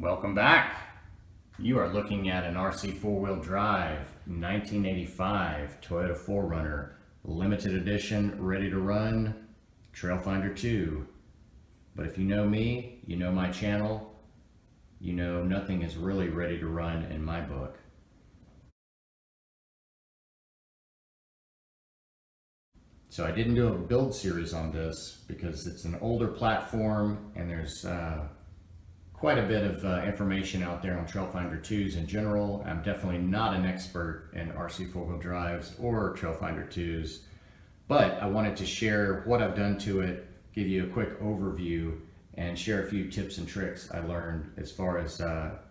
Welcome back. You are looking at an RC four-wheel drive 1985 Toyota 4Runner limited edition, ready to run, Trailfinder 2. But if you know me, you know my channel, you know nothing is really ready to run in my book. So I didn't do a build series on this because it's an older platform and there's quite a bit of information out there on Trailfinder 2s in general. I'm definitely not an expert in RC four-wheel drives or Trailfinder 2s, but I wanted to share what I've done to it, give you a quick overview, and share a few tips and tricks I learned as far as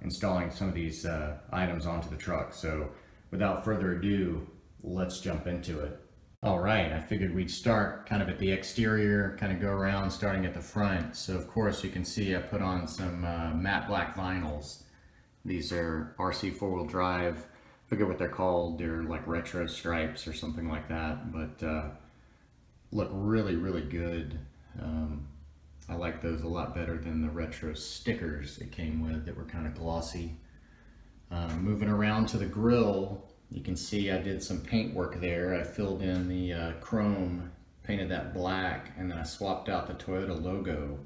installing some of these items onto the truck. So without further ado, let's jump into it. All right, I figured we'd start kind of at the exterior, kind of go around starting at the front. So of course you can see I put on some matte black vinyls. These are RC four-wheel drive, I forget what they're called, they're like retro stripes or something like that, but look really, really good. I like those a lot better than the retro stickers it came with that were kind of glossy. Moving around to the grill, you can see I did some paint work there. I filled in the chrome, painted that black, and then I swapped out the Toyota logo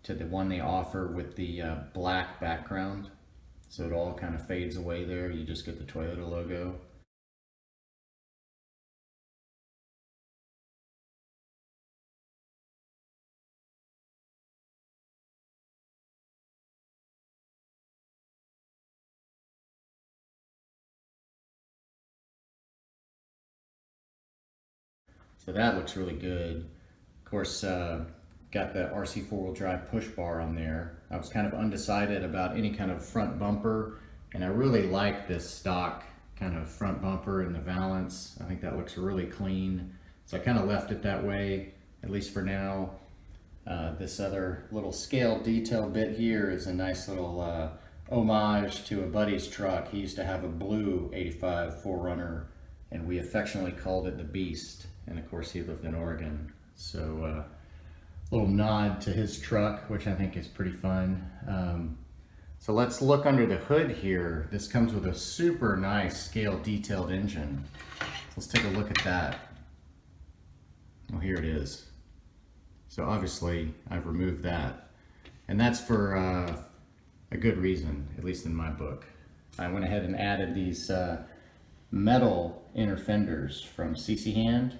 to the one they offer with the black background. So it all kind of fades away there. You just get the Toyota logo. So that looks really good. Of course, got the RC four-wheel drive push bar on there. I was kind of undecided about any kind of front bumper, and I really like this stock kind of front bumper and the valance. I think that looks really clean. So I kind of left it that way, at least for now. This other little scale detail bit here is a nice little homage to a buddy's truck. He used to have a blue 85 4Runner, and we affectionately called it the Beast. And of course he lived in Oregon. So a little nod to his truck, which I think is pretty fun. So let's look under the hood here. This comes with a super nice scale detailed engine. So let's take a look at that. Well, here it is. So obviously I've removed that. And that's for a good reason, at least in my book. I went ahead and added these metal inner fenders from Cchand.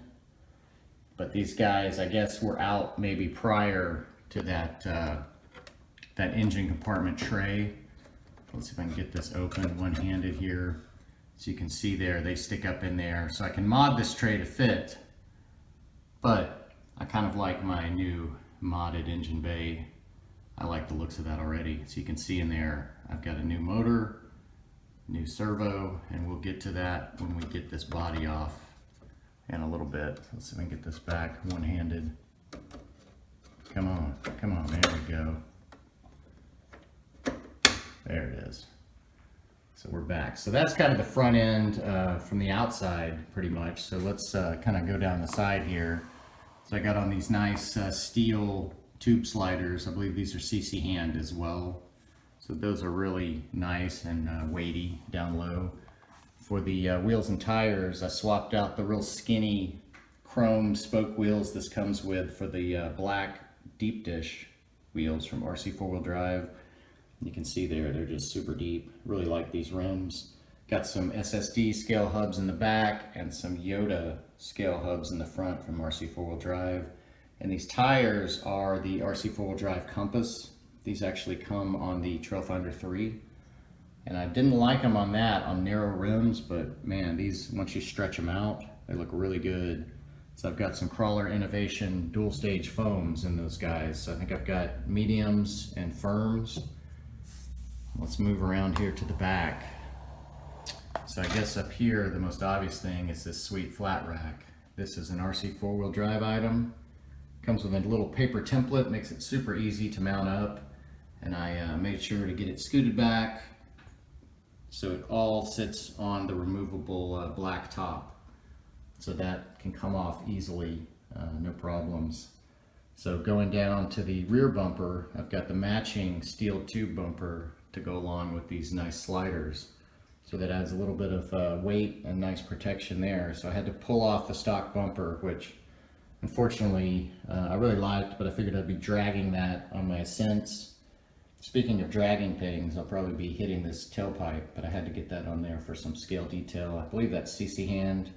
But these guys, I guess, were out maybe prior to that that engine compartment tray. Let's see if I can get this open one-handed here. So you can see there, they stick up in there. So I can mod this tray to fit, but I kind of like my new modded engine bay. I like the looks of that already. So you can see in there, I've got a new motor, new servo, and we'll get to that when we get this body off in a little bit. Let's see if I can get this back one-handed. Come on, there we go. There it is. So we're back. So that's kind of the front end from the outside pretty much. So let's kind of go down the side here. So I got on these nice steel tube sliders. I believe these are Cchand as well. So those are really nice and weighty down low. For the wheels and tires, I swapped out the real skinny chrome spoke wheels this comes with for the black deep dish wheels from RC four-wheel drive. You can see there, they're just super deep. Really like these rims. Got some SSD scale hubs in the back and some Yoda scale hubs in the front from RC four-wheel drive. And these tires are the RC four-wheel drive Compass. These actually come on the Trailfinder 3. And I didn't like them on that, on narrow rims, but man, these, once you stretch them out, they look really good. So I've got some Crawler Innovation dual stage foams in those guys. So I think I've got mediums and firms. Let's move around here to the back. So I guess up here, the most obvious thing is this sweet flat rack. This is an RC four-wheel drive item. Comes with a little paper template, makes it super easy to mount up. And I made sure to get it scooted back, so it all sits on the removable black top. So that can come off easily, no problems. So going down to the rear bumper, I've got the matching steel tube bumper to go along with these nice sliders. So that adds a little bit of weight and nice protection there. So I had to pull off the stock bumper, which unfortunately I really liked, but I figured I'd be dragging that on my ascents. Speaking of dragging things, I'll probably be hitting this tailpipe, but I had to get that on there for some scale detail. I believe that's Cchand.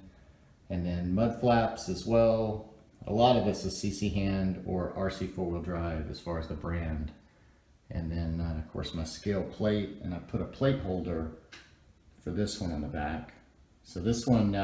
And then mud flaps as well. A lot of this is Cchand or RC4WD drive as far as the brand. And then of course my scale plate, and I put a plate holder for this one on the back. So this one,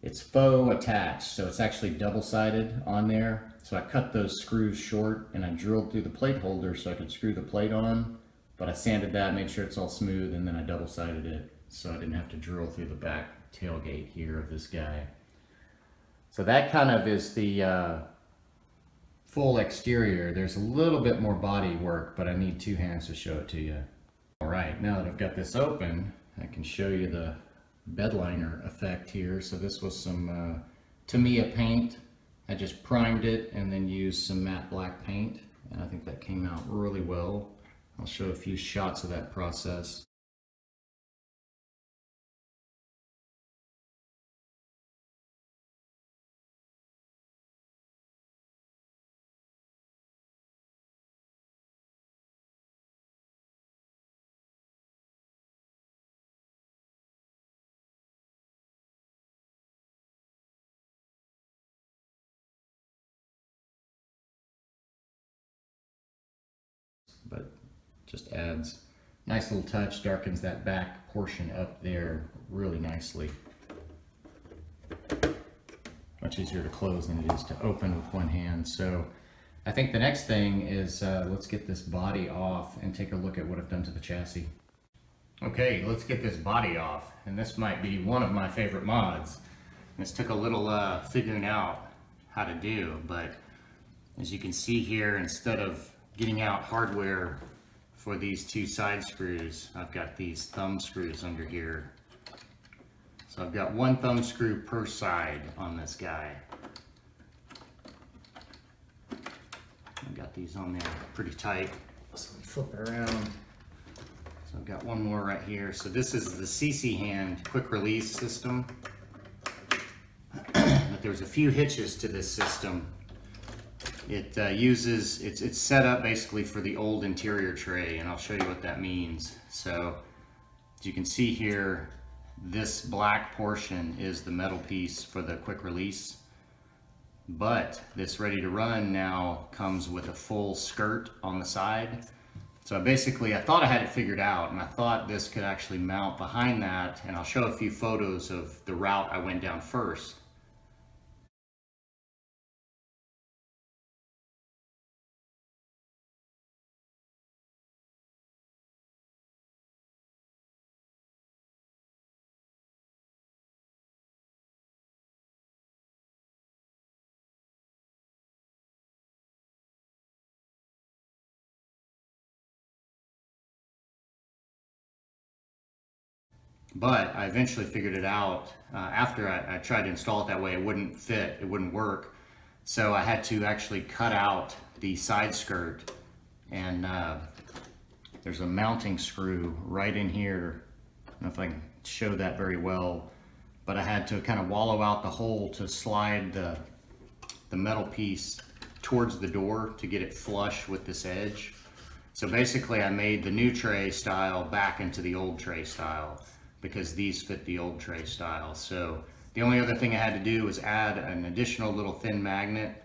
it's faux attached, so it's actually double-sided on there. So I cut those screws short and I drilled through the plate holder so I could screw the plate on, but I sanded that, made sure it's all smooth, and then I double-sided it so I didn't have to drill through the back tailgate here of this guy. So that kind of is the full exterior. There's a little bit more body work, but I need two hands to show it to you. All right, now that I've got this open, I can show you the BEDLINER effect here. So this was some Tamiya paint. I just primed it and then used some matte black paint, and I think that came out really well. I'll show a few shots of that process. But just adds nice little touch, darkens that back portion up there really nicely. Much easier to close than it is to open with one hand. So I think the next thing is let's get this body off and take a look at what I've done to the chassis. Okay, let's get this body off, and this might be one of my favorite mods. This took a little figuring out how to do, but as you can see here, instead of getting out hardware for these two side screws, I've got these thumb screws under here. So I've got one thumb screw per side on this guy. I've got these on there pretty tight, so we flip it around. So I've got one more right here. So this is the Cchand quick release system. But there's a few hitches to this system. It it's set up basically for the old interior tray, and I'll show you what that means. So as you can see here, this black portion is the metal piece for the quick release, but this ready to run now comes with a full skirt on the side. So basically I thought I had it figured out, and I thought this could actually mount behind that, and I'll show a few photos of the route I went down first. But I eventually figured it out. After I tried to install it that way, it wouldn't fit, it wouldn't work. So I had to actually cut out the side skirt, and there's a mounting screw right in here. I don't know if I can show that very well, but I had to kind of wallow out the hole to slide the metal piece towards the door to get it flush with this edge. So basically I made the new tray style back into the old tray style, because these fit the old tray style. So the only other thing I had to do was add an additional little thin magnet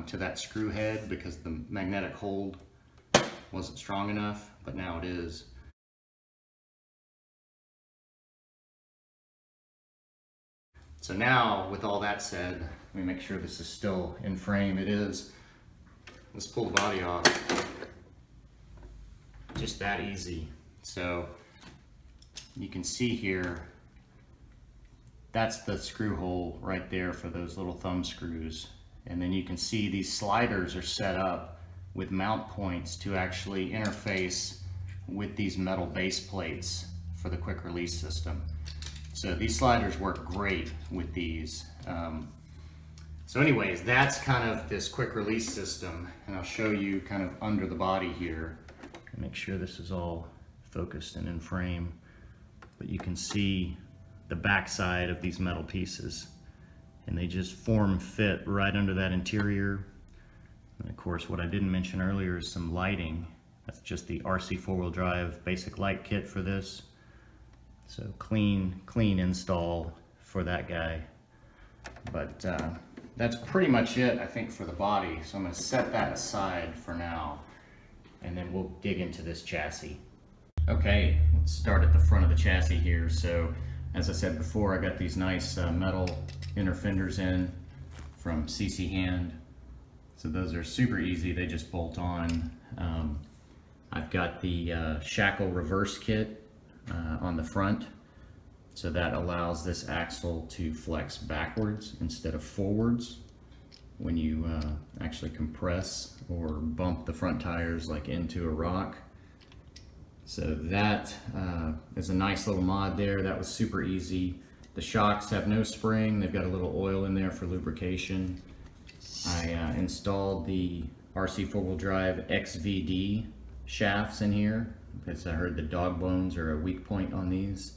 to that screw head, because the magnetic hold wasn't strong enough, but now it is. So now, with all that said, let me make sure this is still in frame. It is. Let's pull the body off. Just that easy. So you can see here, that's the screw hole right there for those little thumb screws. And then you can see these sliders are set up with mount points to actually interface with these metal base plates for the quick release system. So these sliders work great with these. So anyways, that's kind of this quick release system, and I'll show you kind of under the body here. Make sure this is all focused and in frame, but you can see the backside of these metal pieces, and they just form fit right under that interior. And of course, what I didn't mention earlier is some lighting. That's just the RC four-wheel drive basic light kit for this. So clean install for that guy. But that's pretty much it, I think, for the body. So I'm going to set that aside for now, and then we'll dig into this chassis. Okay, let's start at the front of the chassis here. So as I said before, I got these nice metal inner fenders in from Cchand. So those are super easy, they just bolt on. I've got the shackle reverse kit on the front, so that allows this axle to flex backwards instead of forwards when you actually compress or bump the front tires like into a rock. So that is a nice little mod there. That was super easy. The shocks have no spring, they've got a little oil in there for lubrication. I installed the RC four-wheel drive XVD shafts in here because I heard the dog bones are a weak point on these.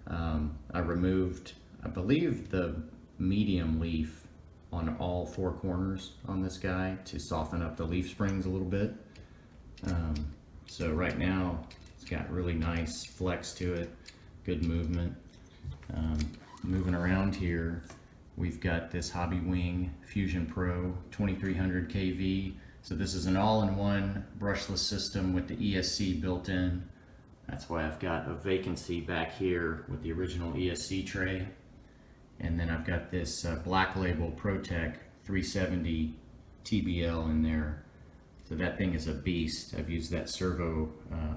I removed, I believe, the medium leaf on all four corners on this guy to soften up the leaf springs a little bit. So right now it's got really nice flex to it, good movement. Moving around here, we've got this Hobby Wing Fusion Pro 2300 kV. So this is an all-in-one brushless system with the ESC built in. That's why I've got a vacancy back here with the original ESC tray. And then I've got this Black Label ProTech 370 TBL in there. So that thing is a beast. I've used that servo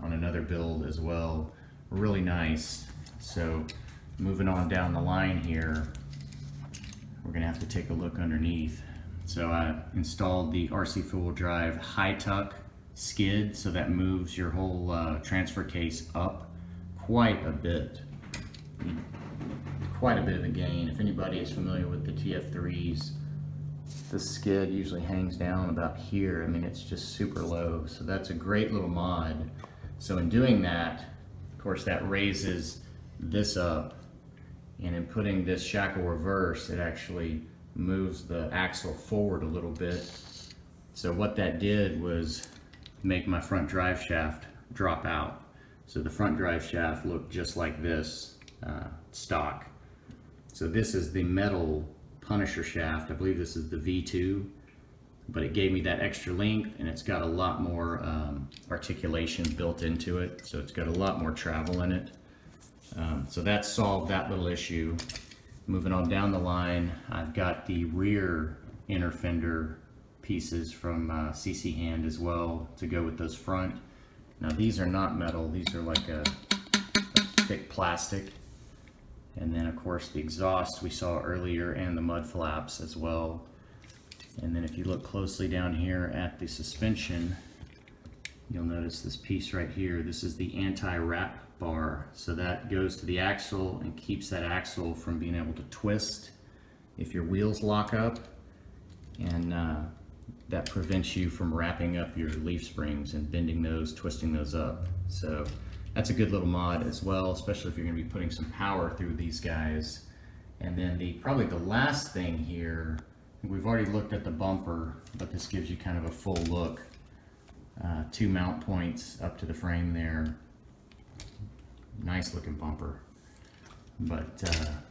on another build as well. Really nice. So moving on down the line here, we're gonna have to take a look underneath. So I installed the RC four-wheel drive high tuck skid, so that moves your whole transfer case up quite a bit. Quite a bit of a gain. If anybody is familiar with the TF3s, the skid usually hangs down about here. I mean, it's just super low. So that's a great little mod. So in doing that, of course, that raises this up. And in putting this shackle reverse, it actually moves the axle forward a little bit. So what that did was make my front drive shaft drop out. So the front drive shaft looked just like this, stock. So this is the metal Punisher shaft. I believe this is the V2, but it gave me that extra length, and it's got a lot more articulation built into it. So it's got a lot more travel in it. So that solved that little issue. Moving on down the line, I've got the rear inner fender pieces from Cchand as well to go with those front. Now these are not metal, these are like a thick plastic. And then of course the exhaust we saw earlier and the mud flaps as well. And then if you look closely down here at the suspension, you'll notice this piece right here. This is the anti-wrap bar. So that goes to the axle and keeps that axle from being able to twist if your wheels lock up. And that prevents you from wrapping up your leaf springs and bending those, twisting those up. So that's a good little mod as well, especially if you're going to be putting some power through these guys. And then probably the last thing here, we've already looked at the bumper, but this gives you kind of a full look. 2 mount points up to the frame there. Nice looking bumper. But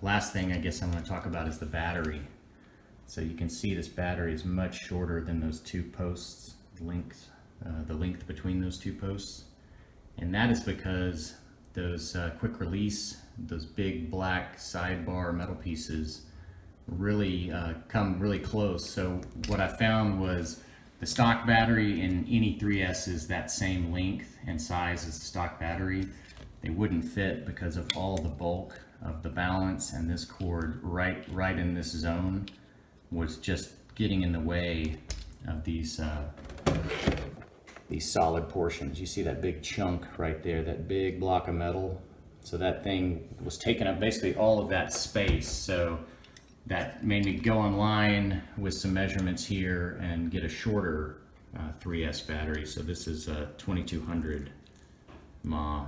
last thing I guess I'm going to talk about is the battery. So you can see this battery is much shorter than those 2 posts, the length between those 2 posts. And that is because those quick release, those big black sidebar metal pieces really come really close. So what I found was the stock battery in any 3S is that same length and size as the stock battery. They wouldn't fit because of all the bulk of the balance, and this cord right in this zone was just getting in the way of these solid portions. You see that big chunk right there, that big block of metal. So that thing was taking up basically all of that space. So that made me go online with some measurements here and get a shorter 3S battery. So this is a 2200 mAh,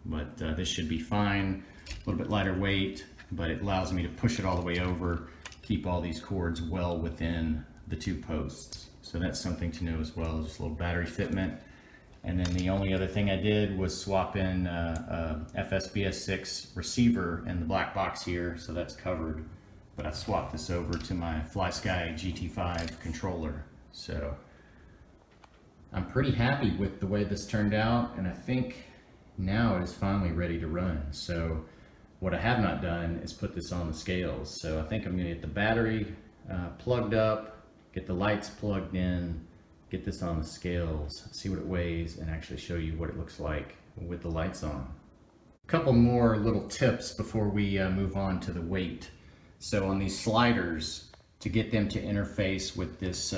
but this should be fine. A little bit lighter weight, but it allows me to push it all the way over, keep all these cords well within the two posts. So that's something to know as well, just a little battery fitment. And then the only other thing I did was swap in a FSBS6 receiver in the black box here, so that's covered. But I swapped this over to my FlySky GT5 controller. So I'm pretty happy with the way this turned out, and I think now it is finally ready to run. So what I have not done is put this on the scales. So I think I'm gonna get the battery plugged up, get the lights plugged in, get this on the scales, see what it weighs, and actually show you what it looks like with the lights on. A couple more little tips before we move on to the weight. So on these sliders, to get them to interface with this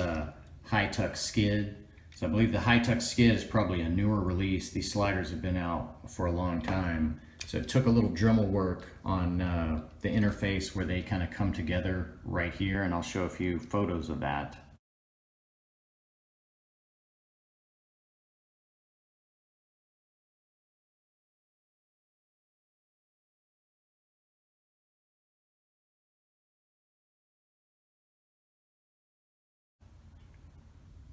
high-tuck skid, so I believe the high-tuck skid is probably a newer release. These sliders have been out for a long time. So it took a little Dremel work on the interface where they kind of come together right here, and I'll show a few photos of that.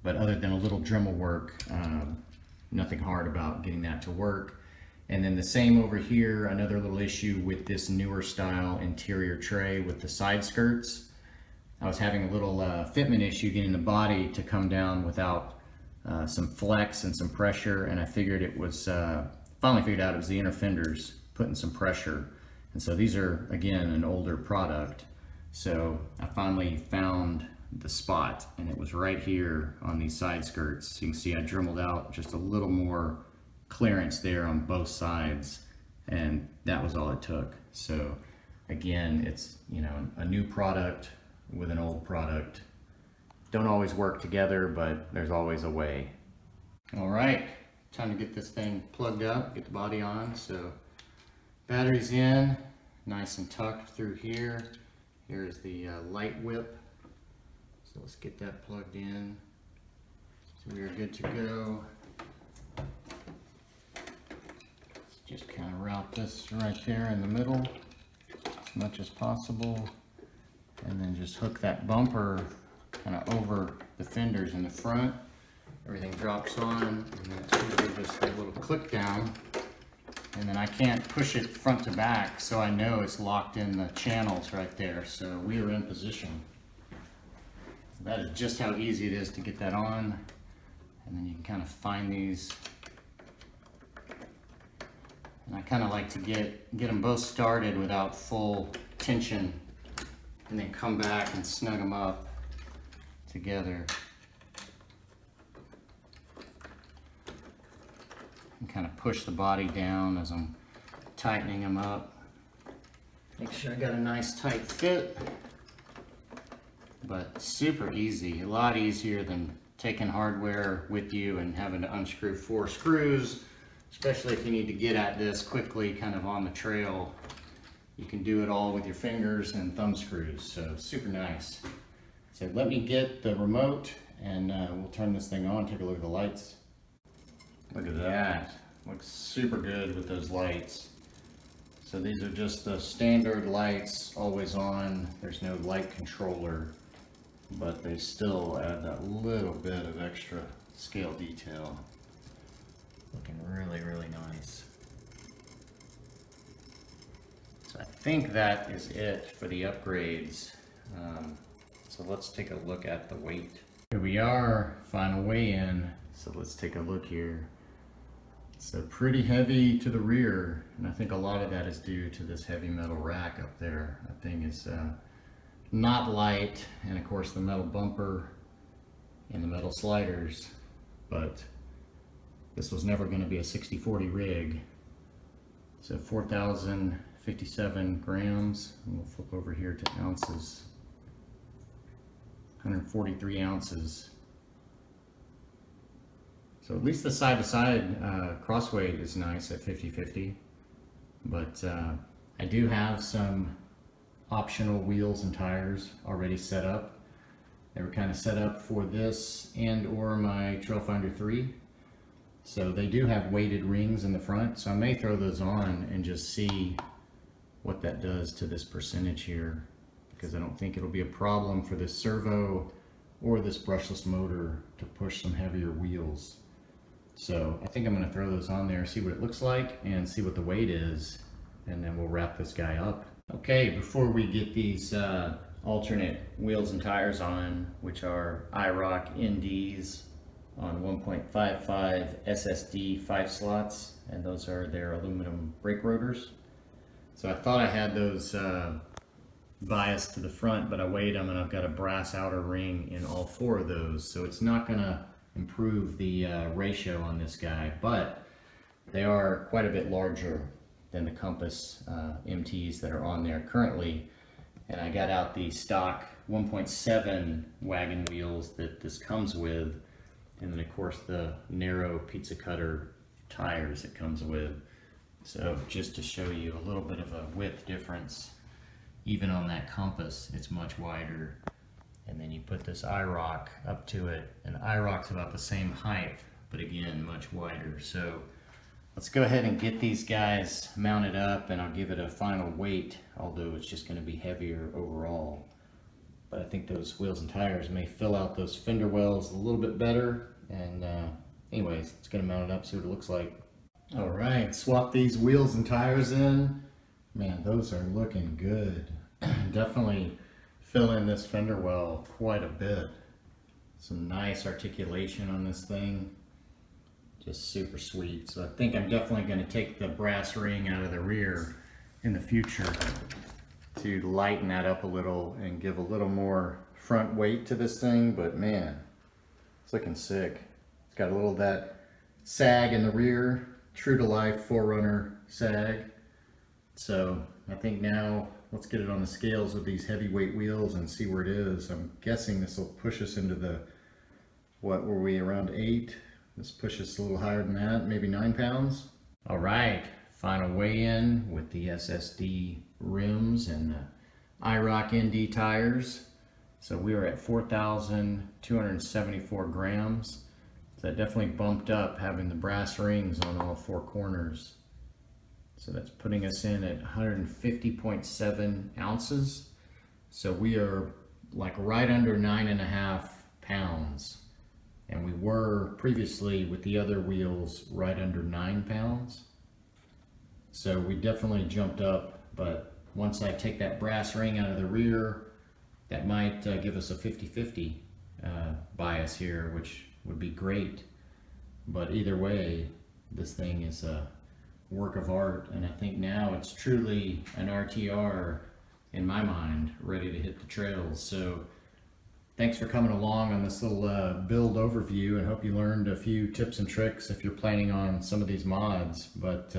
But other than a little Dremel work, nothing hard about getting that to work. And then the same over here, another little issue with this newer style interior tray with the side skirts. I was having a little fitment issue getting the body to come down without some flex and some pressure, and I figured it was, finally figured out it was the inner fenders putting some pressure. And so these are, again, an older product. So I finally found the spot, and it was right here on these side skirts. So you can see I dremeled out just a little more clearance there on both sides, and that was all it took. So again, it's, you know, a new product with an old product. Don't always work together, but there's always a way. All right, time to get this thing plugged up, get the body on. So battery's in, nice and tucked through here. Here's the light whip. So let's get that plugged in. So we are good to go. Let's just kind of route this right there in the middle as much as possible. And then just hook that bumper kind of over the fenders in the front. Everything drops on, and then it's usually just a little click down. And then I can't push it front to back, so I know it's locked in the channels right there. So we are in position. That is just how easy it is to get that on. And then you can kind of find these. And I kind of like to get them both started without full tension, and then come back and snug them up together. And kind of push the body down as I'm tightening them up. Make sure I got a nice tight fit. But super easy, a lot easier than taking hardware with you and having to unscrew 4 screws, especially if you need to get at this quickly kind of on the trail. You can do it all with your fingers and thumb screws, so super nice. So let me get the remote and we'll turn this thing on, take a look at the lights. Look at that, looks super good with those lights. So these are just the standard lights, always on. There's no light controller, but they still add that little bit of extra scale detail. Looking really, really nice. So I think that is it for the upgrades. So let's take a look at the weight. Here we are, final weigh-in. So let's take a look here. So pretty heavy to the rear, and I think a lot of that is due to this heavy metal rack up there. That thing is not light, and of course the metal bumper and the metal sliders, but this was never going to be a 60/40 rig. So 4,057 grams, and we'll flip over here to ounces. 143 ounces. So at least the side-to-side cross weight is nice at 50/50, but I do have some optional wheels and tires already set up. They were kind of set up for this and or my Trailfinder 3. So they do have weighted rings in the front, so I may throw those on and just see what that does to this percentage here, because I don't think it'll be a problem for this servo or this brushless motor to push some heavier wheels. So I think I'm going to throw those on there, see what it looks like and see what the weight is, and then we'll wrap this guy up. Okay, before we get these alternate wheels and tires on, which are IROC NDs on 1.55 SSD 5 slots, and those are their aluminum brake rotors. So I thought I had those biased to the front, but I weighed them and I've got a brass outer ring in all 4 of those, so it's not going to improve the ratio on this guy, but they are quite a bit larger than the Compass MTs that are on there currently. And I got out the stock 1.7 wagon wheels that this comes with, and then of course the narrow pizza cutter tires it comes with. So just to show you a little bit of a width difference, even on that Compass it's much wider. And then you put this IROC up to it, and IROC's about the same height, but again much wider. So let's go ahead and get these guys mounted up, and I'll give it a final weight, although it's just going to be heavier overall. But I think those wheels and tires may fill out those fender wells a little bit better. And anyways, let's get them mounted up, see what it looks like. All right, swap these wheels and tires in. Man, those are looking good. Definitely fill in this fender well quite a bit. Some nice articulation on this thing. Just super sweet. So I think I'm definitely going to take the brass ring out of the rear in the future to lighten that up a little and give a little more front weight to this thing. But man, it's looking sick. It's got a little of that sag in the rear, true to life 4Runner sag. So I think now let's get it on the scales with these heavyweight wheels and see where it is. I'm guessing this will push us into the, what were we, around 8? This pushes a little higher than that, maybe 9 pounds. All right, final weigh-in with the SSD rims and the IROC ND tires. So we are at 4,274 grams. So that definitely bumped up having the brass rings on all 4 corners. So that's putting us in at 150.7 ounces. So we are like right under 9.5 pounds. And we were previously with the other wheels right under 9 pounds. So we definitely jumped up, but once I take that brass ring out of the rear, that might give us a 50-50 bias here, which would be great. But either way, this thing is a work of art, and I think now it's truly an RTR in my mind, ready to hit the trails. So thanks for coming along on this little build overview, and hope you learned a few tips and tricks if you're planning on some of these mods. But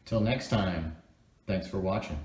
till next time, thanks for watching.